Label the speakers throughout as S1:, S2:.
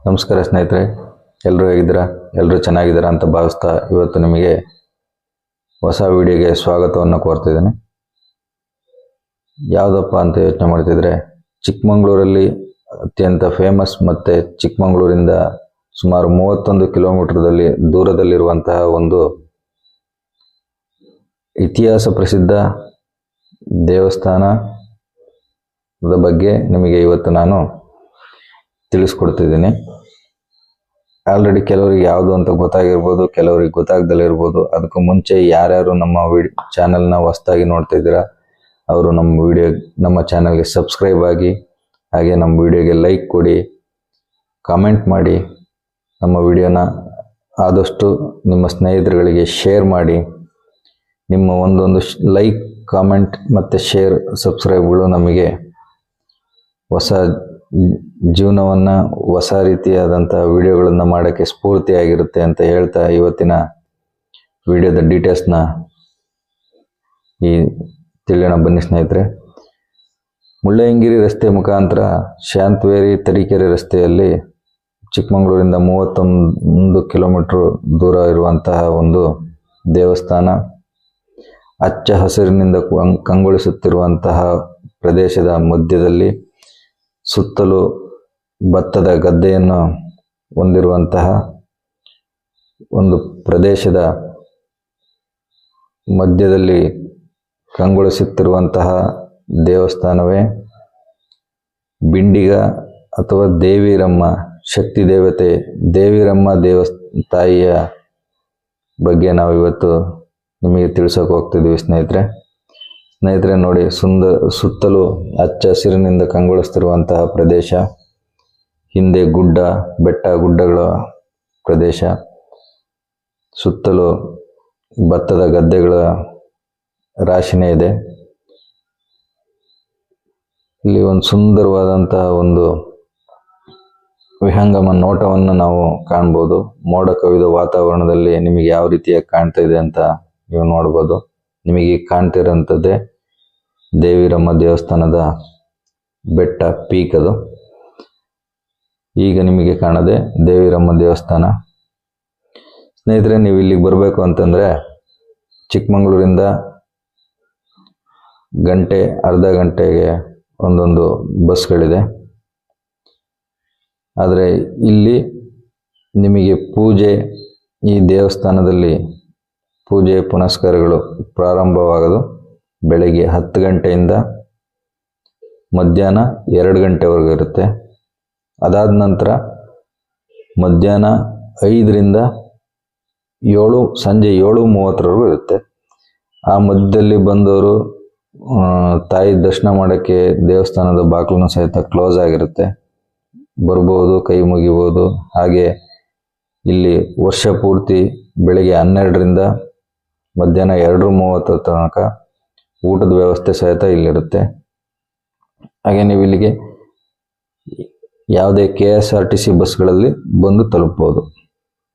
S1: ನಮಸ್ಕಾರ ಸ್ನೇಹಿತರೆ, ಎಲ್ಲರೂ ಹೇಗಿದ್ದೀರಾ? ಎಲ್ಲರೂ ಚೆನ್ನಾಗಿದ್ದೀರಾ ಅಂತ ಭಾವಿಸ್ತಾ ಇವತ್ತು ನಿಮಗೆ ಹೊಸ ವಿಡಿಯೋಗೆ ಸ್ವಾಗತವನ್ನು ಕೋರ್ತಿದ್ದೇನೆ. ಯಾವುದಪ್ಪ ಅಂತ ಯೋಚನೆ ಮಾಡ್ತಿದ್ರೆ, ಚಿಕ್ಕಮಗಳೂರಲ್ಲಿ ಅತ್ಯಂತ ಫೇಮಸ್ ಮತ್ತು ಚಿಕ್ಕಮಗಳೂರಿಂದ ಸುಮಾರು 31 ಕಿಲೋಮೀಟರ್ದಲ್ಲಿ ದೂರದಲ್ಲಿರುವಂತಹ ಒಂದು ಇತಿಹಾಸ ಪ್ರಸಿದ್ಧ ದೇವಸ್ಥಾನದ ಬಗ್ಗೆ ನಿಮಗೆ ಇವತ್ತು ನಾನು ತಿಳಿಸ್ಕೊಡ್ತಿದ್ದೀನಿ. ಆಲ್ರೆಡಿ ಕೆಲವರಿಗೆ ಯಾವುದು ಅಂತ ಗೊತ್ತಾಗಿರ್ಬೋದು, ಕೆಲವರಿಗೆ ಗೊತ್ತಾಗ್ದಲೇ ಇರ್ಬೋದು. ಅದಕ್ಕೂ ಮುಂಚೆ ಯಾರ್ಯಾರು ನಮ್ಮ ಚಾನಲ್ನ ಹೊಸದಾಗಿ ನೋಡ್ತಾ ಇದ್ದೀರಾ ಅವರು ನಮ್ಮ ಚಾನಲ್ಗೆ ಸಬ್ಸ್ಕ್ರೈಬ್ ಆಗಿ, ಹಾಗೆ ನಮ್ಮ ವಿಡಿಯೋಗೆ ಲೈಕ್ ಕೊಡಿ, ಕಾಮೆಂಟ್ ಮಾಡಿ, ನಮ್ಮ ವಿಡಿಯೋನ ಆದಷ್ಟು ನಿಮ್ಮ ಸ್ನೇಹಿತರುಗಳಿಗೆ ಶೇರ್ ಮಾಡಿ. ನಿಮ್ಮ ಒಂದೊಂದು ಲೈಕ್, ಕಾಮೆಂಟ್ ಮತ್ತು ಶೇರ್, ಸಬ್ಸ್ಕ್ರೈಬ್ಗಳು ನಮಗೆ ಹೊಸ ಜೀವನವನ್ನು, ಹೊಸ ರೀತಿಯಾದಂಥ ವಿಡಿಯೋಗಳನ್ನು ಮಾಡೋಕ್ಕೆ ಸ್ಫೂರ್ತಿಯಾಗಿರುತ್ತೆ ಅಂತ ಹೇಳ್ತಾ ಇವತ್ತಿನ ವಿಡಿಯೋದ ಡೀಟೇಲ್ಸ್ನ ತಿಳಿಯೋಣ ಬನ್ನಿ ಸ್ನೇಹಿತರೆ. ಮುಳ್ಳಯ್ಯನಗಿರಿ ರಸ್ತೆ ಮುಖಾಂತರ ಶಾಂತವೇರಿ ತರೀಕೆರೆ ರಸ್ತೆಯಲ್ಲಿ ಚಿಕ್ಕಮಗಳೂರಿಂದ 31 ಕಿಲೋಮೀಟ್ರ್ ದೂರ ಇರುವಂತಹ ಒಂದು ದೇವಸ್ಥಾನ. ಹಚ್ಚ ಹಸಿರಿನಿಂದ ಕಂಗೊಳಿಸುತ್ತಿರುವಂತಹ ಪ್ರದೇಶದ ಮಧ್ಯದಲ್ಲಿ ಸುತ್ತಲೂ ಭತ್ತದ ಗದ್ದೆಯನ್ನು ಹೊಂದಿರುವಂತಹ ಒಂದು ಪ್ರದೇಶದ ಮಧ್ಯದಲ್ಲಿ ಕಂಗೊಳಿಸುತ್ತಿರುವಂತಹ ದೇವಸ್ಥಾನವೇ ಬಿಂಡಿಗ ಅಥವಾ ದೇವಿರಮ್ಮ ಶಕ್ತಿ ದೇವತೆ ದೇವಿರಮ್ಮ ತಾಯಿಯ ಬಗ್ಗೆ ನಾವು ಇವತ್ತು ನಿಮಗೆ ತಿಳಿಸೋಕೆ ಹೋಗ್ತಿದ್ದೀವಿ ಸ್ನೇಹಿತರೆ ನೋಡಿ, ಸುತ್ತಲೂ ಹಚ್ಚ ಹಸಿರಿನಿಂದ ಕಂಗೊಳಿಸ್ತಿರುವಂತಹ ಪ್ರದೇಶ. ಹಿಂದೆ ಬೆಟ್ಟ ಗುಡ್ಡಗಳ ಪ್ರದೇಶ, ಸುತ್ತಲೂ ಭತ್ತದ ಗದ್ದೆಗಳ ರಾಶಿನೇ ಇದೆ. ಇಲ್ಲಿ ಒಂದು ಸುಂದರವಾದಂತಹ ಒಂದು ವಿಹಂಗಮ ನೋಟವನ್ನು ನಾವು ಕಾಣ್ಬೋದು. ಮೋಡ ಕವಿದ ವಾತಾವರಣದಲ್ಲಿ ನಿಮಗೆ ಯಾವ ರೀತಿಯಾಗಿ ಕಾಣ್ತಾ ಇದೆ ಅಂತ ನೀವು ನೋಡ್ಬೋದು. ನಿಮಗೆ ಕಾಣ್ತಿರೋಂಥದ್ದೇ ದೇವಿರಮ್ಮ ದೇವಸ್ಥಾನದ ಬೆಟ್ಟ, ಪೀಕ್ ಅದು. ಈಗ ನಿಮಗೆ ಕಾಣದೆ ದೇವಿರಮ್ಮ ದೇವಸ್ಥಾನ. ಸ್ನೇಹಿತರೆ, ನೀವು ಇಲ್ಲಿಗೆ ಬರಬೇಕು ಅಂತಂದರೆ ಚಿಕ್ಕಮಗಳೂರಿಂದ ಅರ್ಧ ಗಂಟೆಗೆ ಒಂದೊಂದು ಬಸ್ಗಳಿದೆ. ಆದರೆ ಇಲ್ಲಿ ನಿಮಗೆ ಈ ದೇವಸ್ಥಾನದಲ್ಲಿ ಪೂಜೆ ಪುನಸ್ಕಾರಗಳು ಪ್ರಾರಂಭವಾಗೋದು ಬೆಳಗ್ಗೆ 10 ಗಂಟೆಯಿಂದ ಮಧ್ಯಾಹ್ನ 2 ಗಂಟೆವರೆಗೂ ಇರುತ್ತೆ. ಅದಾದ ನಂತರ ಮಧ್ಯಾಹ್ನ 5ರಿಂದ ಸಂಜೆ 7:30 ಇರುತ್ತೆ. ಆ ಮಧ್ಯದಲ್ಲಿ ಬಂದವರು ತಾಯಿ ದರ್ಶನ ಮಾಡೋಕ್ಕೆ ದೇವಸ್ಥಾನದ ಬಾಗಿಲನ್ನು ಸಹಿತ ಕ್ಲೋಸ್ ಆಗಿರುತ್ತೆ. ಬರ್ಬೋದು, ಕೈ ಮುಗಿಬೋದು. ಹಾಗೆ ಇಲ್ಲಿ ವರ್ಷ ಪೂರ್ತಿ ಬೆಳಗ್ಗೆ 12ರಿಂದ ಮಧ್ಯಾಹ್ನ 2:30 ತನಕ ಊಟದ ವ್ಯವಸ್ಥೆ ಸಹಿತ ಇಲ್ಲಿರುತ್ತೆ. ಹಾಗೆ ನೀವು ಇಲ್ಲಿಗೆ ಯಾವುದೇ KSRTC ಬಸ್ಗಳಲ್ಲಿ ಬಂದು ತಲುಪ್ಬೋದು.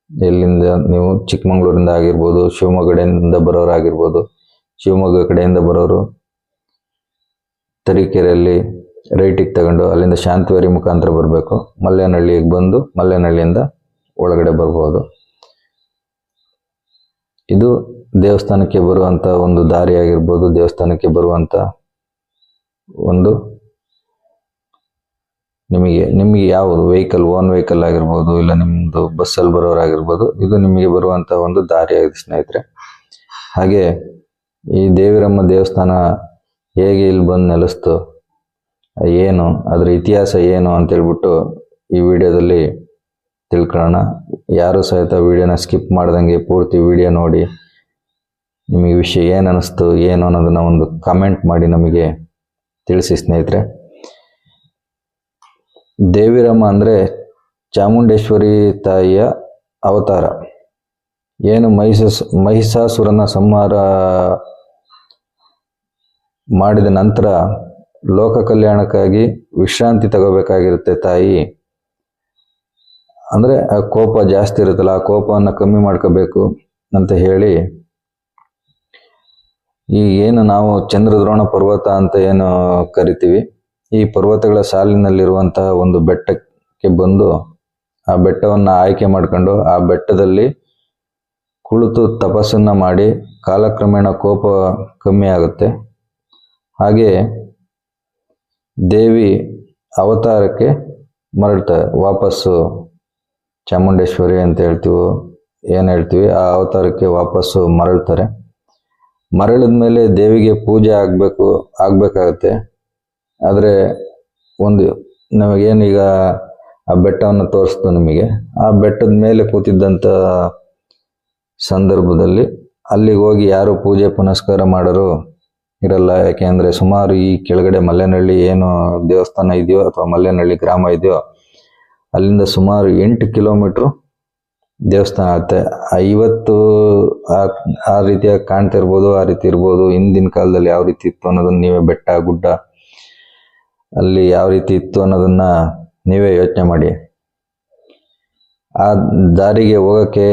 S1: ಎಲ್ಲಿಂದ ನೀವು ಚಿಕ್ಕಮಗಳೂರಿಂದ ಆಗಿರ್ಬೋದು, ಶಿವಮೊಗ್ಗ ಕಡೆಯಿಂದ ಬರೋರಾಗಿರ್ಬೋದು. ಶಿವಮೊಗ್ಗ ಕಡೆಯಿಂದ ಬರೋರು ತರೀಕೆರೆಯಲ್ಲಿ ರೈಟಿಗೆ ತಗೊಂಡು ಅಲ್ಲಿಂದ ಶಾಂತವೇರಿ ಮುಖಾಂತರ ಬರಬೇಕು. ಮಲ್ಲೇನಹಳ್ಳಿಗೆ ಬಂದು ಮಲ್ಲೇನಹಳ್ಳಿಯಿಂದ ಒಳಗಡೆ ಬರ್ಬೋದು. ಇದು ದೇವಸ್ಥಾನಕ್ಕೆ ಬರುವಂಥ ಒಂದು ದಾರಿ ಆಗಿರ್ಬೋದು. ದೇವಸ್ಥಾನಕ್ಕೆ ಬರುವಂಥ ಒಂದು ನಿಮಗೆ ಯಾವುದು ಓನ್ ವೆಹಿಕಲ್ ಆಗಿರ್ಬೋದು, ಇಲ್ಲ ನಿಮ್ಮದು ಬಸ್ಸಲ್ಲಿ ಬರೋರಾಗಿರ್ಬೋದು. ಇದು ನಿಮಗೆ ಬರುವಂಥ ಒಂದು ದಾರಿ ಆಗಿದೆ ಸ್ನೇಹಿತರೆ. ಹಾಗೆ ಈ ದೇವಿರಮ್ಮ ದೇವಸ್ಥಾನ ಹೇಗೆ ಇಲ್ಲಿ ಬಂದು ನೆಲೆಸ್ತು, ಅದರ ಇತಿಹಾಸ ಏನು ಅಂತೇಳ್ಬಿಟ್ಟು ಈ ವಿಡಿಯೋದಲ್ಲಿ ತಿಳ್ಕೊಳ್ಳೋಣ. ಯಾರು ಸಹಿತ ವಿಡಿಯೋನ ಸ್ಕಿಪ್ ಮಾಡ್ದಂಗೆ ಪೂರ್ತಿ ವಿಡಿಯೋ ನೋಡಿ ನಿಮಗೆ ವಿಷಯ ಏನು ಅನ್ನಿಸ್ತು, ಏನು ಅನ್ನೋದನ್ನು ಒಂದು ಕಮೆಂಟ್ ಮಾಡಿ ನಮಗೆ ತಿಳಿಸಿ ಸ್ನೇಹಿತರೆ. ದೇವಿರಮ್ಮ ಅಂದರೆ ಚಾಮುಂಡೇಶ್ವರಿ ತಾಯಿಯ ಅವತಾರ. ಏನು ಮಹಿಷಾಸುರನ ಸಂಹಾರ ಮಾಡಿದ ನಂತರ ಲೋಕ ಕಲ್ಯಾಣಕ್ಕಾಗಿ ವಿಶ್ರಾಂತಿ ತಗೋಬೇಕಾಗಿರುತ್ತೆ ತಾಯಿ. ಅಂದರೆ ಆ ಕೋಪ ಜಾಸ್ತಿ ಇರುತ್ತಲ್ಲ, ಆ ಕೋಪವನ್ನು ಕಮ್ಮಿ ಮಾಡ್ಕೋಬೇಕು ಅಂತ ಹೇಳಿ ಏನು ನಾವು ಚಂದ್ರದ್ರೋಣ ಪರ್ವತ ಅಂತ ಏನು ಕರಿತೀವಿ, ಈ ಪರ್ವತಗಳ ಸಾಲಿನಲ್ಲಿರುವಂತಹ ಒಂದು ಬೆಟ್ಟಕ್ಕೆ ಬಂದು ಆ ಬೆಟ್ಟವನ್ನು ಆಯ್ಕೆ ಮಾಡ್ಕೊಂಡು ಆ ಬೆಟ್ಟದಲ್ಲಿ ಕುಳಿತು ತಪಸ್ಸನ್ನ ಮಾಡಿ ಕಾಲಕ್ರಮೇಣ ಕೋಪ ಕಮ್ಮಿ ಆಗುತ್ತೆ. ಹಾಗೆ ದೇವಿ ಅವತಾರಕ್ಕೆ ಮರಳ್ತಾರೆ, ವಾಪಸ್ಸು ಚಾಮುಂಡೇಶ್ವರಿ ಅಂತ ಏನು ಹೇಳ್ತೀವಿ ಆ ಅವತಾರಕ್ಕೆ ವಾಪಸ್ಸು ಮರಳ್ತಾರೆ. ಮರಳಿದ ಮೇಲೆ ದೇವಿಗೆ ಪೂಜೆ ಆಗ್ಬೇಕಾಗತ್ತೆ. ಆದರೆ ನಮಗೇನೀಗ ಆ ಬೆಟ್ಟವನ್ನು ತೋರಿಸ್ತು ನಿಮಗೆ. ಆ ಬೆಟ್ಟದ ಮೇಲೆ ಕೂತಿದ್ದಂಥ ಸಂದರ್ಭದಲ್ಲಿ ಅಲ್ಲಿಗೆ ಹೋಗಿ ಯಾರು ಪೂಜೆ ಪುನಸ್ಕಾರ ಮಾಡೋರು ಇರಲ್ಲ. ಯಾಕೆಂದರೆ ಸುಮಾರು ಈ ಕೆಳಗಡೆ ಮಲ್ಲೇನಹಳ್ಳಿ ಏನು ದೇವಸ್ಥಾನ ಇದೆಯೋ ಅಥವಾ ಮಲ್ಲೇನಹಳ್ಳಿ ಗ್ರಾಮ ಇದೆಯೋ ಅಲ್ಲಿಂದ ಸುಮಾರು 8 ಕಿಲೋಮೀಟ್ರು ದೇವಸ್ಥಾನ ಆಗುತ್ತೆ. ಇವತ್ತು ಆ ರೀತಿಯಾಗಿ ಕಾಣ್ತಾ ಇರ್ಬೋದು, ಆ ರೀತಿ ಇರ್ಬೋದು. ಹಿಂದಿನ ಕಾಲದಲ್ಲಿ ಯಾವ ರೀತಿ ಇತ್ತು ಅನ್ನೋದನ್ನ ನೀವೇ, ಬೆಟ್ಟ ಗುಡ್ಡ ಅಲ್ಲಿ ಯಾವ ರೀತಿ ಇತ್ತು ಅನ್ನೋದನ್ನ ನೀವೇ ಯೋಚನೆ ಮಾಡಿ. ಆ ದಾರಿಗೆ ಹೋಗೋಕ್ಕೆ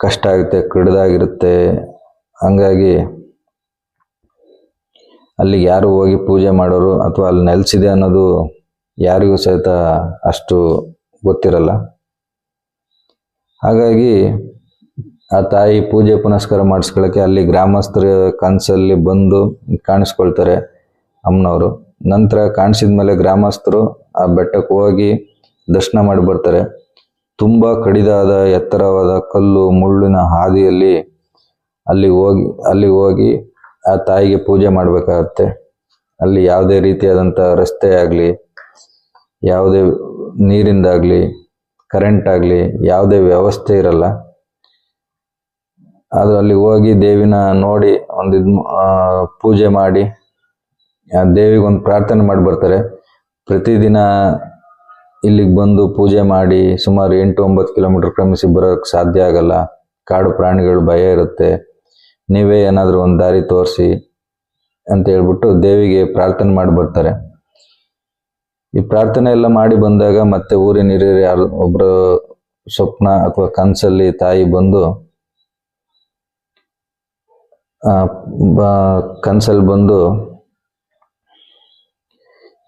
S1: ಕಷ್ಟ ಆಗುತ್ತೆ, ಕಡಿದಾಗಿರುತ್ತೆ. ಹಂಗಾಗಿ ಅಲ್ಲಿಗೆ ಯಾರು ಹೋಗಿ ಪೂಜೆ ಮಾಡೋರು ಅಥವಾ ಅಲ್ಲಿ ನೆಲೆಸಿದೆ ಅನ್ನೋದು ಯಾರಿಗೂ ಸಹಿತ ಅಷ್ಟು ಗೊತ್ತಿರಲ್ಲ. ಹಾಗಾಗಿ ಆ ತಾಯಿ ಪೂಜೆ ಪುನಸ್ಕಾರ ಮಾಡಿಸ್ಕೊಳ್ಳೋಕ್ಕೆ ಅಲ್ಲಿ ಗ್ರಾಮಸ್ಥರ ಕನಸಲ್ಲಿ ಬಂದು ಕಾಣಿಸ್ಕೊಳ್ತಾರೆ ಅಮ್ಮನವರು. ನಂತರ ಕಾಣಿಸಿದ ಮೇಲೆ ಗ್ರಾಮಸ್ಥರು ಆ ಬೆಟ್ಟಕ್ಕೆ ಹೋಗಿ ದರ್ಶನ ಮಾಡಿ ಬರ್ತಾರೆ. ತುಂಬ ಕಡಿದಾದ ಎತ್ತರವಾದ ಕಲ್ಲು ಮುಳ್ಳಿನ ಹಾದಿಯಲ್ಲಿ ಅಲ್ಲಿ ಹೋಗಿ ಆ ತಾಯಿಗೆ ಪೂಜೆ ಮಾಡಬೇಕಾಗತ್ತೆ. ಅಲ್ಲಿ ಯಾವುದೇ ರೀತಿಯಾದಂಥ ರಸ್ತೆ ಆಗಲಿ, ಯಾವುದೇ ನೀರಿಂದಾಗಲಿ, ಕರೆಂಟ್ ಆಗಲಿ ಯಾವುದೇ ವ್ಯವಸ್ಥೆ ಇರಲ್ಲ. ಆದ್ರೆ ಅಲ್ಲಿ ಹೋಗಿ ದೇವಿನ ನೋಡಿ ಪೂಜೆ ಮಾಡಿ ದೇವಿಗೊಂದು ಪ್ರಾರ್ಥನೆ ಮಾಡಿ ಬರ್ತಾರೆ. ಪ್ರತಿದಿನ ಇಲ್ಲಿಗೆ ಬಂದು ಪೂಜೆ ಮಾಡಿ ಸುಮಾರು 8-9 ಕಿಲೋಮೀಟರ್ ಕ್ರಮಿಸಿ ಬರೋಕ್ಕೆ ಸಾಧ್ಯ ಆಗಲ್ಲ. ಕಾಡು ಪ್ರಾಣಿಗಳು ಭಯ ಇರುತ್ತೆ. ನೀವೇ ಏನಾದರೂ ಒಂದು ದಾರಿ ತೋರಿಸಿ ಅಂತ ಹೇಳ್ಬಿಟ್ಟು ದೇವಿಗೆ ಪ್ರಾರ್ಥನೆ ಮಾಡಿ ಬರ್ತಾರೆ. ಈ ಪ್ರಾರ್ಥನೆ ಎಲ್ಲ ಮಾಡಿ ಬಂದಾಗ ಮತ್ತೆ ಊರಿನ ಹಿರಿಯರು ಯಾರು ಒಬ್ಬರು ಸ್ವಪ್ನ ಅಥವಾ ಕನಸಲ್ಲಿ ತಾಯಿ ಬಂದು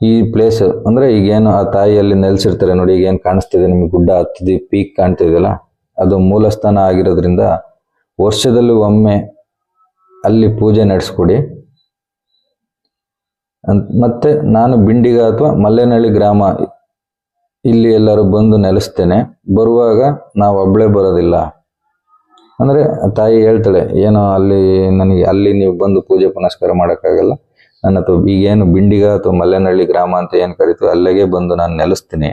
S1: ಈ ಪ್ಲೇಸ್ ಅಂದ್ರೆ ಈಗೇನು ಆ ತಾಯಿಯಲ್ಲಿ ನೆಲೆಸಿರ್ತಾರೆ ನೋಡಿ, ಈಗೇನು ಕಾಣಿಸ್ತಿದೆ ನಿಮ್ಗೆ ಗುಡ್ಡ ಹತ್ತಿದ ಪೀಕ್ ಕಾಣ್ತಿದೆಯಲ್ಲ, ಅದು ಮೂಲಸ್ಥಾನ ಆಗಿರೋದ್ರಿಂದ ವರ್ಷದಲ್ಲಿ ಒಮ್ಮೆ ಅಲ್ಲಿ ಪೂಜೆ ನಡೆಸ್ಕೊಡಿ. ಮತ್ತೆ ನಾನು ಬಿಂಡಿಗ ಅಥವಾ ಮಲ್ಲೇನಹಳ್ಳಿ ಗ್ರಾಮ ಇಲ್ಲಿ ಎಲ್ಲರೂ ಬಂದು ನೆಲೆಸ್ತೇನೆ, ಬರುವಾಗ ನಾವು ಒಬ್ಳೆ ಬರೋದಿಲ್ಲ ಅಂದ್ರೆ ತಾಯಿ ಹೇಳ್ತಾಳೆ, ಏನೋ ಅಲ್ಲಿ ನೀವು ಬಂದು ಪೂಜೆ ಪುನಸ್ಕಾರ ಮಾಡೋಕ್ಕಾಗಲ್ಲ, ನನ್ನ ಅಥವಾ ಈಗೇನು ಬಿಂಡಿಗ ಅಥವಾ ಮಲ್ಲೇನಹಳ್ಳಿ ಗ್ರಾಮ ಅಂತ ಏನು ಕರಿತೀವಿ ಅಲ್ಲಿಗೆ ಬಂದು ನಾನು ನೆಲೆಸ್ತೀನಿ,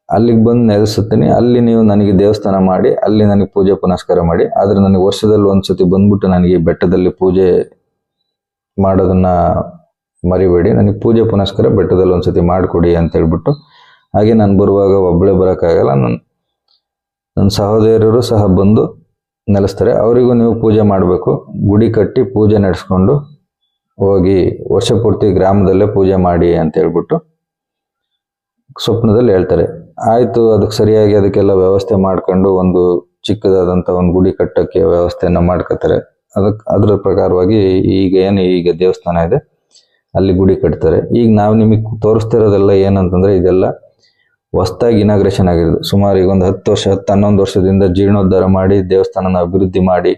S1: ಅಲ್ಲಿಗೆ ಬಂದು ನೆಲೆಸುತ್ತೀನಿ. ಅಲ್ಲಿ ನೀವು ನನಗೆ ದೇವಸ್ಥಾನ ಮಾಡಿ ಅಲ್ಲಿ ನನಗೆ ಪೂಜೆ ಪುನಸ್ಕಾರ ಮಾಡಿ. ಆದ್ರೆ ನನಗೆ ವರ್ಷದಲ್ಲಿ ಒಂದ್ಸತಿ ಬಂದ್ಬಿಟ್ಟು ನನಗೆ ಬೆಟ್ಟದಲ್ಲಿ ಪೂಜೆ ಮಾಡೋದನ್ನ ಮರಿಬೇಡಿ, ನನಗೆ ಪೂಜೆ ಪುನಸ್ಕಾರ ಬೆಟ್ಟದಲ್ಲಿ ಒಂದ್ಸತಿ ಮಾಡಿಕೊಡಿ ಅಂತ ಹೇಳ್ಬಿಟ್ಟು. ಹಾಗೆ ನಾನು ಬರುವಾಗ ಒಬ್ಬಳೇ ಬರೋಕ್ಕಾಗಲ್ಲ, ನನ್ನ ಸಹೋದರರು ಸಹ ಬಂದು ನೆಲೆಸ್ತಾರೆ, ಅವರಿಗೂ ನೀವು ಪೂಜೆ ಮಾಡಬೇಕು. ಗುಡಿ ಕಟ್ಟಿ ಪೂಜೆ ನಡೆಸ್ಕೊಂಡು ಹೋಗಿ ವರ್ಷ ಪೂರ್ತಿ ಗ್ರಾಮದಲ್ಲೇ ಪೂಜೆ ಮಾಡಿ ಅಂತ ಹೇಳ್ಬಿಟ್ಟು ಸ್ವಪ್ನದಲ್ಲಿ ಹೇಳ್ತಾರೆ. ಆಯ್ತು, ಅದಕ್ಕೆ ಸರಿಯಾಗಿ ಅದಕ್ಕೆಲ್ಲ ವ್ಯವಸ್ಥೆ ಮಾಡ್ಕೊಂಡು ಒಂದು ಚಿಕ್ಕದಾದಂಥ ಒಂದು ಗುಡಿ ಕಟ್ಟಕ್ಕೆ ವ್ಯವಸ್ಥೆಯನ್ನ ಮಾಡ್ಕೋತಾರೆ. ಅದ್ರ ಪ್ರಕಾರವಾಗಿ ಈಗ ದೇವಸ್ಥಾನ ಇದೆ ಅಲ್ಲಿ ಗುಡಿ ಕಟ್ತಾರೆ. ಈಗ ನಾವು ನಿಮಗೆ ತೋರಿಸ್ತಿರೋದೆಲ್ಲ ಏನಂತಂದ್ರೆ ಇದೆಲ್ಲ ಹೊಸದಾಗಿ ಇನಾಗ್ರೇಷನ್ ಆಗಿರೋದು. ಸುಮಾರು ಈಗ ಒಂದು 10-11 ವರ್ಷದಿಂದ ಜೀರ್ಣೋದ್ಧಾರ ಮಾಡಿ ದೇವಸ್ಥಾನನ ಅಭಿವೃದ್ಧಿ ಮಾಡಿ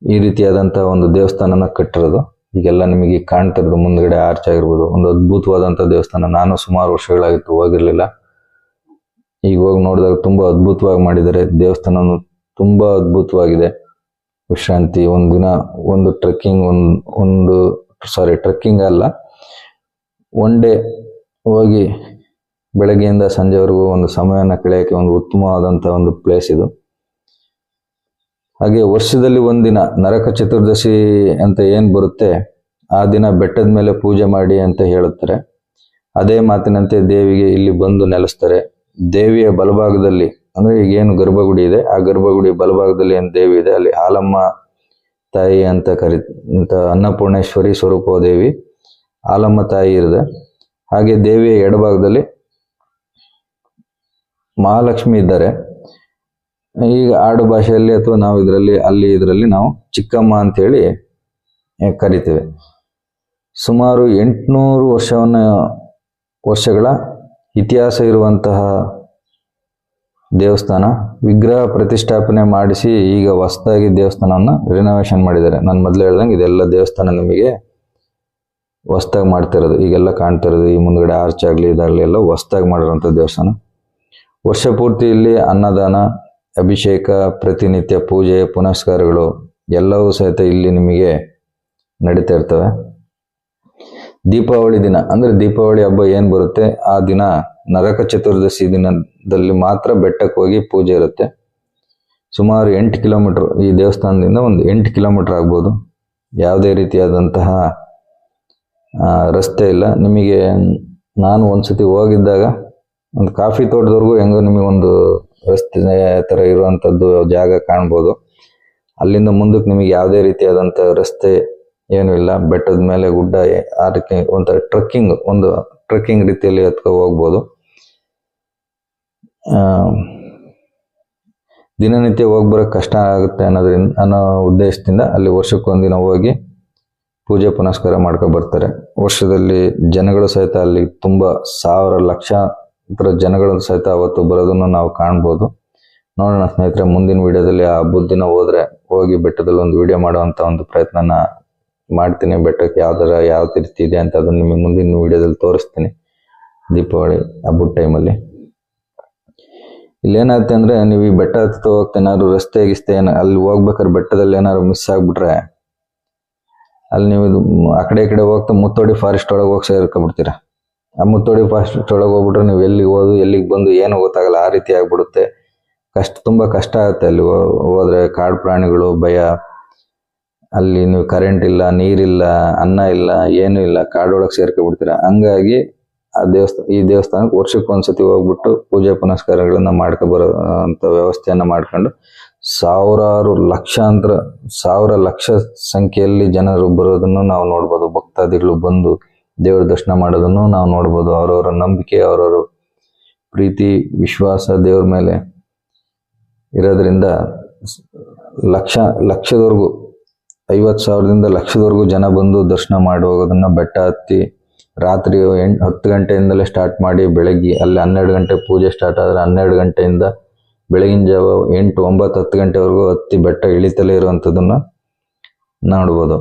S1: ಈ ರೀತಿಯಾದಂಥ ಒಂದು ದೇವಸ್ಥಾನನ ಕಟ್ಟಿರೋದು. ಈಗೆಲ್ಲ ನಿಮಗೆ ಕಾಣ್ತಿರೋದು ಮುಂದ್ಗಡೆ ಆರ್ಚ್ ಆಗಿರ್ಬೋದು, ಒಂದು ಅದ್ಭುತವಾದಂಥ ದೇವಸ್ಥಾನ. ನಾನು ಸುಮಾರು ವರ್ಷಗಳಾಗಿತ್ತು ಹೋಗಿರ್ಲಿಲ್ಲ, ಈಗ ಹೋಗಿ ನೋಡಿದಾಗ ತುಂಬಾ ಅದ್ಭುತವಾಗಿ ಮಾಡಿದ್ದಾರೆ. ದೇವಸ್ಥಾನ ತುಂಬಾ ಅದ್ಭುತವಾಗಿದೆ. ವಿಶ್ರಾಂತಿ ಒಂದು ಟ್ರೆಕ್ಕಿಂಗ್ ಅಲ್ಲ, ಒನ್ ಡೇ ಹೋಗಿ ಬೆಳಗ್ಗೆಯಿಂದ ಸಂಜೆವರೆಗೂ ಒಂದು ಸಮಯನ ಕಳೆಯೋಕ್ಕೆ ಒಂದು ಉತ್ತಮವಾದಂಥ ಒಂದು ಪ್ಲೇಸ್ ಇದು. ಹಾಗೆ ವರ್ಷದಲ್ಲಿ ಒಂದಿನ ನರಕ ಚತುರ್ದಶಿ ಅಂತ ಏನು ಬರುತ್ತೆ ಆ ದಿನ ಬೆಟ್ಟದ ಮೇಲೆ ಪೂಜೆ ಮಾಡಿ ಅಂತ ಹೇಳುತ್ತಾರೆ. ಅದೇ ಮಾತಿನಂತೆ ದೇವಿಗೆ ಇಲ್ಲಿ ಬಂದು ನೆಲೆಸ್ತಾರೆ. ದೇವಿಯ ಬಲಭಾಗದಲ್ಲಿ ಅಂದ್ರೆ ಈಗೇನು ಗರ್ಭಗುಡಿ ಇದೆ, ಆ ಗರ್ಭಗುಡಿ ಬಲಭಾಗದಲ್ಲಿ ಏನು ದೇವಿ ಇದೆ ಅಲ್ಲಿ ಹಾಲಮ್ಮ ತಾಯಿ ಅಂತ ಅನ್ನಪೂರ್ಣೇಶ್ವರಿ ಸ್ವರೂಪ ದೇವಿ ಹಾಲಮ್ಮ ತಾಯಿ ಇದೆ. ಹಾಗೆ ದೇವಿಯ ಎಡಭಾಗದಲ್ಲಿ ಮಹಾಲಕ್ಷ್ಮಿ ಇದ್ದಾರೆ. ಈಗ ಆಡು ಭಾಷೆಯಲ್ಲಿ ಅಥವಾ ನಾವು ಇದರಲ್ಲಿ ನಾವು ಚಿಕ್ಕಮ್ಮ ಅಂತೇಳಿ ಕರಿತೇವೆ. ಸುಮಾರು 800 ವರ್ಷಗಳ ಇತಿಹಾಸ ಇರುವಂತಹ ದೇವಸ್ಥಾನ ವಿಗ್ರಹ ಪ್ರತಿಷ್ಠಾಪನೆ ಮಾಡಿಸಿ ಈಗ ಹೊಸದಾಗಿ ದೇವಸ್ಥಾನವನ್ನು ರಿನೋವೇಷನ್ ಮಾಡಿದ್ದಾರೆ. ನಾನು ಮೊದಲು ಹೇಳ್ದಂಗೆ ಇದೆಲ್ಲ ದೇವಸ್ಥಾನ ನಿಮಗೆ ಹೊಸದಾಗಿ ಮಾಡ್ತಿರೋದು. ಈಗೆಲ್ಲ ಕಾಣ್ತಿರೋದು ಈ ಮುಂದ್ಗಡೆ ಆರ್ಚ್ ಆಗಲಿ ಇದಾಗಲಿ ಎಲ್ಲ ಹೊಸದಾಗಿ ಮಾಡಿರೋಂಥ ದೇವಸ್ಥಾನ. ವರ್ಷ ಪೂರ್ತಿ ಇಲ್ಲಿ ಅನ್ನದಾನ, ಅಭಿಷೇಕ, ಪ್ರತಿನಿತ್ಯ ಪೂಜೆ ಪುನಸ್ಕಾರಗಳು ಎಲ್ಲವೂ ಸಹಿತ ಇಲ್ಲಿ ನಿಮಗೆ ನಡೀತಾ ಇರ್ತವೆ. ದೀಪಾವಳಿ ದಿನ ಅಂದ್ರೆ ದೀಪಾವಳಿ ಹಬ್ಬ ಏನ್ ಬರುತ್ತೆ ಆ ದಿನ ನರಕ ಚತುರ್ದಶಿ ದಿನದಲ್ಲಿ ಮಾತ್ರ ಬೆಟ್ಟಕ್ಕೆ ಹೋಗಿ ಪೂಜೆ ಇರುತ್ತೆ. ಸುಮಾರು 8 ಕಿಲೋಮೀಟರ್ ಈ ದೇವಸ್ಥಾನದಿಂದ ಒಂದು 8 ಕಿಲೋಮೀಟರ್ ಆಗ್ಬೋದು. ಯಾವುದೇ ರೀತಿಯಾದಂತಹ ರಸ್ತೆ ಇಲ್ಲ ನಿಮಗೆ. ನಾನು ಒಂದ್ಸತಿ ಹೋಗಿದ್ದಾಗ ಒಂದು ಕಾಫಿ ತೋಟದವರೆಗೂ ಹೆಂಗೋ ನಿಮಗೊಂದು ರಸ್ತೆ ಥರ ಇರುವಂಥದ್ದು ಜಾಗ ಕಾಣ್ಬೋದು. ಅಲ್ಲಿಂದ ಮುಂದಕ್ಕೆ ನಿಮಗೆ ಯಾವುದೇ ರೀತಿಯಾದಂಥ ರಸ್ತೆ ಏನೂ ಇಲ್ಲ. ಬೆಟ್ಟದ ಮೇಲೆ ಗುಡ್ಡ ಅದಕ್ಕೆ ಒಂಥರ ಒಂದು ಟ್ರೆಕ್ಕಿಂಗ್ ರೀತಿಯಲ್ಲಿ ಹತ್ಕೊ ಹೋಗ್ಬೋದು. ದಿನನಿತ್ಯ ಹೋಗಿ ಬರೋಕ್ಕೆ ಕಷ್ಟ ಆಗುತ್ತೆ ಅನ್ನೋ ಉದ್ದೇಶದಿಂದ ಅಲ್ಲಿ ವರ್ಷಕ್ಕೊಂದಿನ ಹೋಗಿ ಪೂಜೆ ಪುನಸ್ಕಾರ ಮಾಡ್ಕೊ ಬರ್ತಾರೆ. ವರ್ಷದಲ್ಲಿ ಜನಗಳು ಸಹಿತ ಅಲ್ಲಿ ತುಂಬ ಲಕ್ಷಾಂತರ ಜನಗಳು ಸಹಿತ ಅವತ್ತು ಬರೋದನ್ನು ನಾವು ಕಾಣ್ಬೋದು. ನೋಡೋಣ ಸ್ನೇಹಿತರೆ, ಮುಂದಿನ ವಿಡಿಯೋದಲ್ಲಿ ಆ ಹಬ್ಬದ ದಿನ ಹೋಗಿ ಬೆಟ್ಟದಲ್ಲಿ ಒಂದು ವಿಡಿಯೋ ಮಾಡುವಂಥ ಒಂದು ಪ್ರಯತ್ನನ ಮಾಡ್ತೀನಿ. ಬೆಟ್ಟಕ್ಕೆ ಯಾವ ರೀತಿ ಇದೆ ಅಂತ ಅದನ್ನು ನಿಮಗೆ ಮುಂದಿನ ವಿಡಿಯೋದಲ್ಲಿ ತೋರಿಸ್ತೀನಿ. ದೀಪಾವಳಿ ಹಬ್ಬದ ಟೈಮಲ್ಲಿ ಇಲ್ಲೇನಾಗುತ್ತೆ ಅಂದರೆ ನೀವು ಈ ಬೆಟ್ಟ ಹತ್ತಾ ಹೋಗ್ತಾ ಏನಾದ್ರು ರಸ್ತೆ ಅಲ್ಲಿ ಹೋಗ್ಬೇಕಾದ್ರೆ ಬೆಟ್ಟದಲ್ಲಿ ಏನಾದ್ರು ಮಿಸ್ ಆಗಿಬಿಟ್ರೆ ಅಲ್ಲಿ ನೀವು ಆ ಕಡೆ ಹೋಗ್ತಾ ಮುತ್ತೋಡಿ ಫಾರೆಸ್ಟ್ ಒಳಗೆ ಹೋಗಿ ಸೇರ್ಕೊಂಡ್ಬಿಡ್ತೀರ. ಆ ಮುತ್ತೋಡಿ ಫಾರೆಸ್ಟ್ ಒಳಗೆ ಹೋಗ್ಬಿಟ್ರೆ ನೀವು ಎಲ್ಲಿಗೆ ಬಂದು ಏನೂ ಗೊತ್ತಾಗಲ್ಲ, ಆ ರೀತಿ ಆಗ್ಬಿಡುತ್ತೆ. ತುಂಬ ಕಷ್ಟ ಆಗುತ್ತೆ. ಅಲ್ಲಿ ಹೋದ್ರೆ ಕಾಡು ಪ್ರಾಣಿಗಳು ಭಯ, ಅಲ್ಲಿ ನೀವು ಕರೆಂಟ್ ಇಲ್ಲ, ನೀರಿಲ್ಲ, ಅನ್ನ ಇಲ್ಲ, ಏನೂ ಇಲ್ಲ, ಕಾಡೊಳಗೆ ಸೇರ್ಕೊಂಡ್ಬಿಡ್ತೀರ. ಹಂಗಾಗಿ ಈ ದೇವಸ್ಥಾನಕ್ಕೆ ವರ್ಷಕ್ಕೊಂದ್ಸತಿ ಹೋಗ್ಬಿಟ್ಟು ಪೂಜೆ ಪುನಸ್ಕಾರಗಳನ್ನ ಬರೋ ಅಂತ ವ್ಯವಸ್ಥೆಯನ್ನ ಮಾಡ್ಕೊಂಡು ಸಾವಿರ ಲಕ್ಷ ಸಂಖ್ಯೆಯಲ್ಲಿ ಜನರು ಬರೋದನ್ನು ನಾವು ನೋಡ್ಬೋದು. ಭಕ್ತಾದಿಗಳು ಬಂದು ದೇವರ ದರ್ಶನ ಮಾಡೋದನ್ನು ನಾವು ನೋಡ್ಬೋದು. ಅವರವರ ನಂಬಿಕೆ, ಅವರವರ ಪ್ರೀತಿ, ವಿಶ್ವಾಸ ದೇವ್ರ ಮೇಲೆ ಇರೋದ್ರಿಂದ ಲಕ್ಷದವರೆಗೂ 50,000ದಿಂದ ಲಕ್ಷದವರೆಗೂ ಜನ ಬಂದು ದರ್ಶನ ಮಾಡಿ ಹೋಗೋದನ್ನ ಬೆಟ್ಟ ಹತ್ತಿ ರಾತ್ರಿ 10 ಗಂಟೆಯಿಂದಲೇ ಸ್ಟಾರ್ಟ್ ಮಾಡಿ ಬೆಳಗ್ಗೆ ಅಲ್ಲಿ 12 ಗಂಟೆ ಪೂಜೆ ಸ್ಟಾರ್ಟ್ ಆದರೆ 12 ಗಂಟೆಯಿಂದ ಬೆಳಗಿನ ಜಾವ 8, 9, 10 ಗಂಟೆವರೆಗೂ ಹತ್ತಿ ಬೆಟ್ಟ ಇಳಿತಲೇ ಇರುವಂಥದ್ದನ್ನ ನೋಡ್ಬೋದು.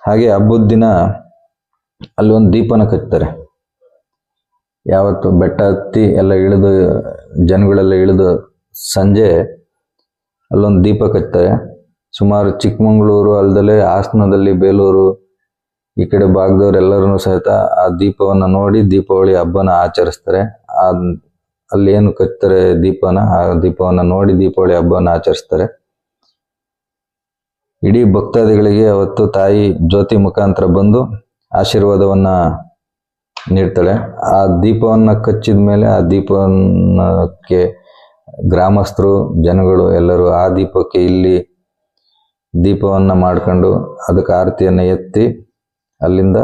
S1: ಹಾಗೆ ಹಬ್ಬದ ದಿನ ಅಲ್ಲಿ ಒಂದು ದೀಪನ ಕಚ್ತಾರೆ. ಯಾವತ್ತು ಬೆಟ್ಟ ಹತ್ತಿ ಎಲ್ಲ ಇಳಿದು ಜನಗಳೆಲ್ಲ ಇಳಿದು ಸಂಜೆ ಅಲ್ಲೊಂದು ದೀಪ ಕಚ್ತಾರೆ. ಸುಮಾರು ಚಿಕ್ಕಮಗಳೂರು ಅಲ್ದಲೆ ಹಾಸನದಲ್ಲಿ, ಬೇಲೂರು ಈ ಕಡೆ ಭಾಗದವರೆಲ್ಲರೂ ಸಹಿತ ಆ ದೀಪವನ್ನು ನೋಡಿ ದೀಪಾವಳಿ ಹಬ್ಬನ ಆಚರಿಸ್ತಾರೆ. ಅಲ್ಲಿ ಏನು ಕಚ್ತಾರೆ ಆ ದೀಪವನ್ನು ನೋಡಿ ದೀಪಾವಳಿ ಹಬ್ಬನ ಆಚರಿಸ್ತಾರೆ. ಇಡೀ ಭಕ್ತಾದಿಗಳಿಗೆ ಅವತ್ತು ತಾಯಿ ಜ್ಯೋತಿ ಮುಖಾಂತರ ಬಂದು ಆಶೀರ್ವಾದವನ್ನ ನೀಡ್ತಾಳೆ. ಆ ದೀಪವನ್ನ ಕಚ್ಚಿದ ಮೇಲೆ ಆ ದೀಪವನ್ನಕ್ಕೆ ಗ್ರಾಮಸ್ಥರು, ಜನಗಳು ಎಲ್ಲರೂ ಆ ದೀಪಕ್ಕೆ ಇಲ್ಲಿ ದೀಪವನ್ನ ಮಾಡ್ಕೊಂಡು ಅದಕ್ಕೆ ಆರತಿಯನ್ನು ಎತ್ತಿ ಅಲ್ಲಿಂದ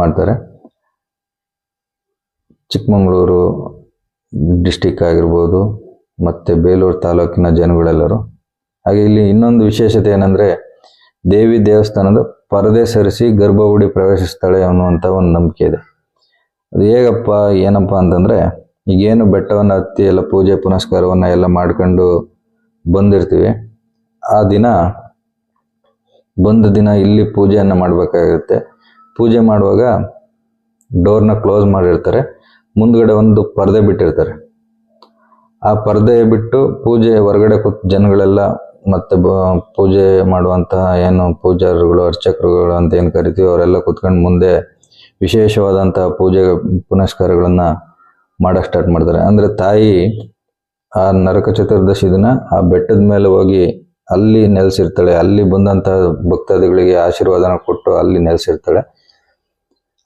S1: ಮಾಡ್ತಾರೆ. ಚಿಕ್ಕಮಗಳೂರು ಡಿಸ್ಟಿಕ್ ಆಗಿರ್ಬೋದು ಮತ್ತು ಬೇಲೂರು ತಾಲೂಕಿನ ಜನಗಳೆಲ್ಲರೂ. ಹಾಗೆ ಇಲ್ಲಿ ಇನ್ನೊಂದು ವಿಶೇಷತೆ ಏನಂದರೆ ದೇವಿ ದೇವಸ್ಥಾನದ ಪರದೆ ಸರಿಸಿ ಗರ್ಭಗುಡಿ ಪ್ರವೇಶಿಸ್ತಾಳೆ ಅನ್ನುವಂಥ ಒಂದು ನಂಬಿಕೆ ಇದೆ. ಅದು ಏನಪ್ಪ ಅಂತಂದರೆ ಈಗೇನು ಬೆಟ್ಟವನ್ನು ಹತ್ತಿ ಎಲ್ಲ ಪೂಜೆ ಪುನಸ್ಕಾರವನ್ನು ಎಲ್ಲ ಮಾಡ್ಕೊಂಡು ಬಂದಿರ್ತೀವಿ, ಆ ದಿನ ಬಂದ ದಿನ ಇಲ್ಲಿ ಪೂಜೆಯನ್ನು ಮಾಡಬೇಕಾಗಿರುತ್ತೆ. ಪೂಜೆ ಮಾಡುವಾಗ ಡೋರ್ನ ಕ್ಲೋಸ್ ಮಾಡಿರ್ತಾರೆ, ಮುಂದ್ಗಡೆ ಒಂದು ಪರದೆ ಬಿಟ್ಟಿರ್ತಾರೆ. ಆ ಪರದೆ ಬಿಟ್ಟು ಪೂಜೆ ಹೊರಗಡೆ ಜನಗಳೆಲ್ಲ ಮತ್ತೆ ಪೂಜೆ ಮಾಡುವಂತಹ ಏನು ಪೂಜಾರಿಗಳು, ಅರ್ಚಕರುಗಳು ಅಂತ ಏನು ಕರಿತೀವಿ ಅವರೆಲ್ಲ ಕುತ್ಕೊಂಡು ಮುಂದೆ ವಿಶೇಷವಾದಂತಹ ಪೂಜೆ ಪುನಸ್ಕಾರಗಳನ್ನ ಮಾಡಕ್ ಸ್ಟಾರ್ಟ್ ಮಾಡ್ತಾರೆ. ಅಂದ್ರೆ ತಾಯಿ ಆ ನರಕ ಚತುರ್ದಶಿ ದಿನ ಆ ಬೆಟ್ಟದ ಮೇಲೆ ಹೋಗಿ ಅಲ್ಲಿ ನೆಲೆಸಿರ್ತಾಳೆ. ಅಲ್ಲಿ ಬಂದಂತ ಭಕ್ತಾದಿಗಳಿಗೆ ಆಶೀರ್ವಾದನ ಕೊಟ್ಟು ಅಲ್ಲಿ ನೆಲೆಸಿರ್ತಾಳೆ.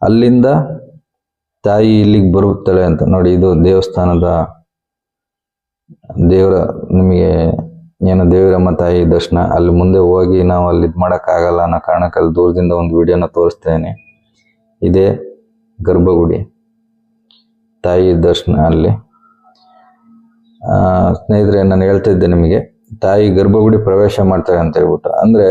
S1: ಅಲ್ಲಿಂದ ತಾಯಿ ಇಲ್ಲಿಗೆ ಬರುತ್ತಾಳೆ ಅಂತ ನೋಡಿ. ಇದು ದೇವಸ್ಥಾನದ ನಿಮಗೆ ಏನು ದೇವಿರಮ್ಮ ತಾಯಿ ದರ್ಶನ. ಅಲ್ಲಿ ಮುಂದೆ ಹೋಗಿ ನಾವು ಅಲ್ಲಿ ಇದು ಮಾಡೋಕ್ಕಾಗಲ್ಲ ಅನ್ನೋ ಕಾರಣಕ್ಕೆ ಅಲ್ಲಿ ದೂರದಿಂದ ಒಂದು ವಿಡಿಯೋನ ತೋರಿಸ್ತೇನೆ. ಇದೇ ಗರ್ಭಗುಡಿ, ತಾಯಿ ದರ್ಶನ ಅಲ್ಲಿ. ಸ್ನೇಹಿತರೆ, ನಾನು ಹೇಳ್ತಾ ಇದ್ದೆ ನಿಮಗೆ ತಾಯಿ ಗರ್ಭಗುಡಿ ಪ್ರವೇಶ ಮಾಡ್ತಾರೆ ಅಂತ ಹೇಳ್ಬಿಟ್ಟು. ಅಂದ್ರೆ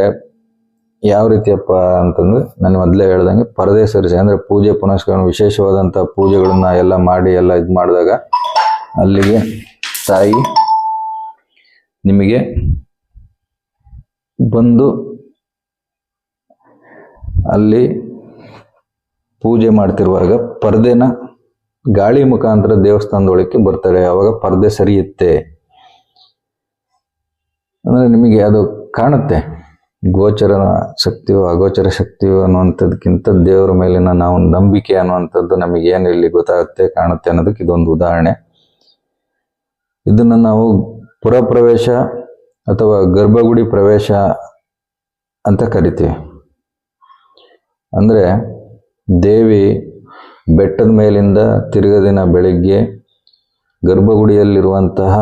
S1: ಯಾವ ರೀತಿಯಪ್ಪ ಅಂತಂದ್ರೆ ನಾನು ಮೊದಲೇ ಹೇಳ್ದಂಗೆ ಪರದೆ ಸರಿಸಿ, ಅಂದ್ರೆ ಪೂಜೆ ಪುನಸ್ಕಾರ ವಿಶೇಷವಾದಂತಹ ಪೂಜೆಗಳನ್ನ ಎಲ್ಲ ಮಾಡಿ ಎಲ್ಲ ಇದು ಮಾಡಿದಾಗ ಅಲ್ಲಿಗೆ ತಾಯಿ ನಿಮಗೆ ಬಂದು ಅಲ್ಲಿ ಪೂಜೆ ಮಾಡ್ತಿರುವಾಗ ಪರ್ದೆನ ಗಾಳಿ ಮುಖಾಂತರ ದೇವಸ್ಥಾನದೊಳಕ್ಕೆ ಬರ್ತಾರೆ. ಅವಾಗ ಪರ್ದೆ ಸರಿಯುತ್ತೆ ಅಂದ್ರೆ ನಿಮಗೆ ಅದು ಕಾಣುತ್ತೆ. ಗೋಚರ ಶಕ್ತಿಯೋ ಅಗೋಚರ ಶಕ್ತಿಯೋ ಅನ್ನುವಂಥದ್ದಕ್ಕಿಂತ ದೇವರ ಮೇಲಿನ ನಾವು ನಂಬಿಕೆ ಅನ್ನುವಂಥದ್ದು ನಮಗೆ ಏನು ಇಲ್ಲಿ ಗೊತ್ತಾಗುತ್ತೆ, ಕಾಣುತ್ತೆ ಅನ್ನೋದಕ್ಕೆ ಇದೊಂದು ಉದಾಹರಣೆ. ಇದನ್ನು ನಾವು ಪುರಪ್ರವೇಶ ಅಥವಾ ಗರ್ಭಗುಡಿ ಪ್ರವೇಶ ಅಂತ ಕರಿತೀವಿ. ಅಂದರೆ ದೇವಿ ಬೆಟ್ಟದ ಮೇಲಿಂದ ತಿರುಗದಿನ ಬೆಳಿಗ್ಗೆ ಗರ್ಭಗುಡಿಯಲ್ಲಿರುವಂತಹ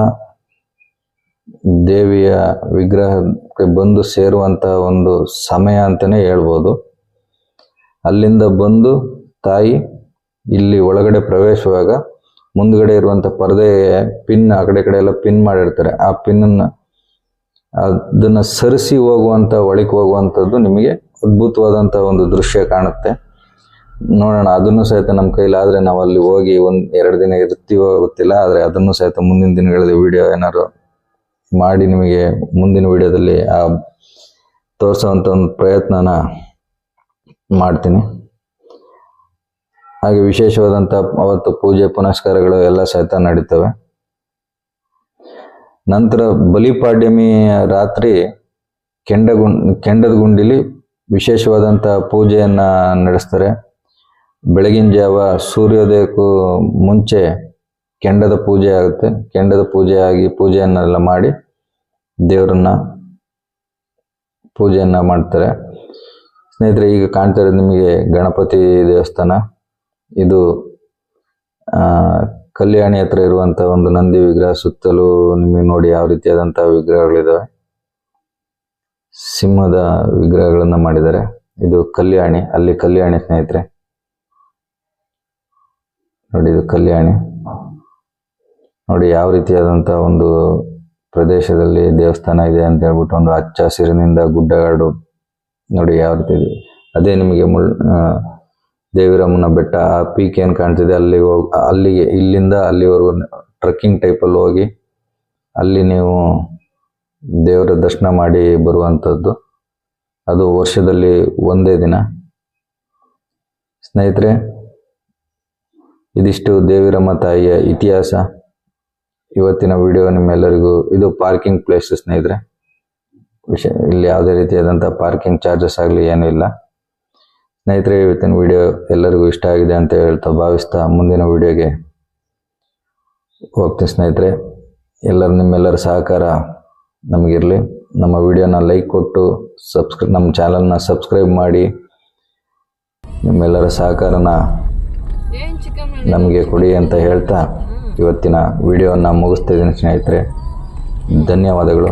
S1: ದೇವಿಯ ವಿಗ್ರಹಕ್ಕೆ ಬಂದು ಸೇರುವಂತಹ ಒಂದು ಸಮಯ ಅಂತಲೇ ಹೇಳ್ಬೋದು. ಅಲ್ಲಿಂದ ಬಂದು ತಾಯಿ ಇಲ್ಲಿ ಒಳಗಡೆ ಪ್ರವೇಶವಾಗ ಮುಂದ್ಗಡೆ ಇರುವಂಥ ಪರದೆ ಪಿನ್ ಆ ಕಡೆ ಎಲ್ಲ ಪಿನ್ ಮಾಡಿರ್ತಾರೆ. ಆ ಪಿನ್ನನ್ನು ಅದನ್ನು ಸರಿಸಿ ಹೋಗುವಂಥ ಒಳಗೆ ಹೋಗುವಂಥದ್ದು ನಿಮಗೆ ಅದ್ಭುತವಾದಂಥ ಒಂದು ದೃಶ್ಯ ಕಾಣುತ್ತೆ. ನೋಡೋಣ, ಅದನ್ನು ಸಹಿತ ನಮ್ಮ ಕೈಲಾದರೆ ನಾವು ಅಲ್ಲಿ ಹೋಗಿ 1-2 ದಿನ ಇರ್ತೀವೋ ಗೊತ್ತಿಲ್ಲ. ಆದರೆ ಅದನ್ನು ಸಹಿತ ಮುಂದಿನ ದಿನಗಳಲ್ಲಿ ವಿಡಿಯೋ ಏನಾದ್ರು ಮಾಡಿ ನಿಮಗೆ ಮುಂದಿನ ವಿಡಿಯೋದಲ್ಲಿ ಆ ತೋರಿಸೋವಂಥ ಒಂದು ಪ್ರಯತ್ನನ ಮಾಡ್ತೀನಿ. ಹಾಗೆ ವಿಶೇಷವಾದಂಥ ಅವತ್ತು ಪೂಜೆ ಪುನಸ್ಕಾರಗಳು ಎಲ್ಲ ಸಹಿತ ನಡೀತವೆ. ನಂತರ ಬಲಿಪಾಡ್ಯಮಿಯ ರಾತ್ರಿ ಕೆಂಡದ ಗುಂಡಿಲಿ ವಿಶೇಷವಾದಂಥ ಪೂಜೆಯನ್ನು ನಡೆಸ್ತಾರೆ. ಬೆಳಗಿನ ಜಾವ ಸೂರ್ಯೋದಯಕ್ಕೂ ಮುಂಚೆ ಕೆಂಡದ ಪೂಜೆ ಆಗುತ್ತೆ. ಕೆಂಡದ ಪೂಜೆ ಆಗಿ ಪೂಜೆಯನ್ನೆಲ್ಲ ಮಾಡಿ ದೇವರನ್ನ ಪೂಜೆಯನ್ನು ಮಾಡ್ತಾರೆ. ಸ್ನೇಹಿತರೆ, ಈಗ ಕಾಣ್ತಾ ಇರೋದು ನಿಮಗೆ ಗಣಪತಿ ದೇವಸ್ಥಾನ. ಇದು ಕಲ್ಯಾಣಿ ಹತ್ರ ಇರುವಂಥ ಒಂದು ನಂದಿ ವಿಗ್ರಹ. ಸುತ್ತಲೂ ನಿಮಗೆ ನೋಡಿ ಯಾವ ರೀತಿಯಾದಂಥ ವಿಗ್ರಹಗಳಿದ್ದಾವೆ. ಸಿಂಹದ ವಿಗ್ರಹಗಳನ್ನು ಮಾಡಿದ್ದಾರೆ. ಇದು ಕಲ್ಯಾಣಿ, ಅಲ್ಲಿ ಕಲ್ಯಾಣಿ ಸ್ನೇಹಿತರೆ ನೋಡಿ, ಇದು ಕಲ್ಯಾಣಿ. ನೋಡಿ ಯಾವ ರೀತಿಯಾದಂಥ ಒಂದು ಪ್ರದೇಶದಲ್ಲಿ ದೇವಸ್ಥಾನ ಇದೆ ಅಂತ ಹೇಳ್ಬಿಟ್ಟು, ಒಂದು ಹಚ್ಚ ಹಸಿರಿನಿಂದ ಗುಡ್ಡಗಾಡು ನೋಡಿ ಯಾವ ರೀತಿ ಇದೆ. ಅದೇ ನಿಮಗೆ ದೇವಿರಮ್ಮನ ಬೆಟ್ಟ, ಆ ಪೀಕ್ ಏನು ಕಾಣ್ತಿದೆ ಅಲ್ಲಿಗೆ ಇಲ್ಲಿಂದ ಅಲ್ಲಿವರೆಗೂ ಟ್ರೆಕ್ಕಿಂಗ್ ಟೈಪಲ್ಲಿ ಹೋಗಿ ಅಲ್ಲಿ ನೀವು ದೇವರ ದರ್ಶನ ಮಾಡಿ ಬರುವಂಥದ್ದು. ಅದು ವರ್ಷದಲ್ಲಿ ಒಂದೇ ದಿನ. ಸ್ನೇಹಿತರೆ, ಇದಿಷ್ಟು ದೇವಿರಮ್ಮ ತಾಯಿಯ ಇತಿಹಾಸ. ಇವತ್ತಿನ ವಿಡಿಯೋ ನಿಮ್ಮೆಲ್ಲರಿಗೂ. ಇದು ಪಾರ್ಕಿಂಗ್ ಪ್ಲೇಸ್ ಸ್ನೇಹಿತರೆ. ಇಲ್ಲಿ ಯಾವುದೇ ರೀತಿಯಾದಂಥ ಪಾರ್ಕಿಂಗ್ ಚಾರ್ಜಸ್ ಆಗಲಿ ಏನೂ ಇಲ್ಲ. ಸ್ನೇಹಿತರೆ, ಇವತ್ತಿನ ವಿಡಿಯೋ ಎಲ್ಲರಿಗೂ ಇಷ್ಟ ಆಗಿದೆ ಅಂತ ಹೇಳ್ತಾ ಭಾವಿಸ್ತಾ ಮುಂದಿನ ವಿಡಿಯೋಗೆ ಹೋಗ್ತೀನಿ. ಸ್ನೇಹಿತರೆ, ನಿಮ್ಮೆಲ್ಲರ ಸಹಕಾರ ನಮಗಿರಲಿ. ನಮ್ಮ ವಿಡಿಯೋನ ಲೈಕ್ ಕೊಟ್ಟು ನಮ್ಮ ಚಾನಲ್ನ ಸಬ್ಸ್ಕ್ರೈಬ್ ಮಾಡಿ ನಿಮ್ಮೆಲ್ಲರ ಸಹಕಾರನ ನಮಗೆ ಕೊಡಿ ಅಂತ ಹೇಳ್ತಾ ಇವತ್ತಿನ ವಿಡಿಯೋನ ಮುಗಿಸ್ತಿದ್ದೀನಿ ಸ್ನೇಹಿತರೆ. ಧನ್ಯವಾದಗಳು.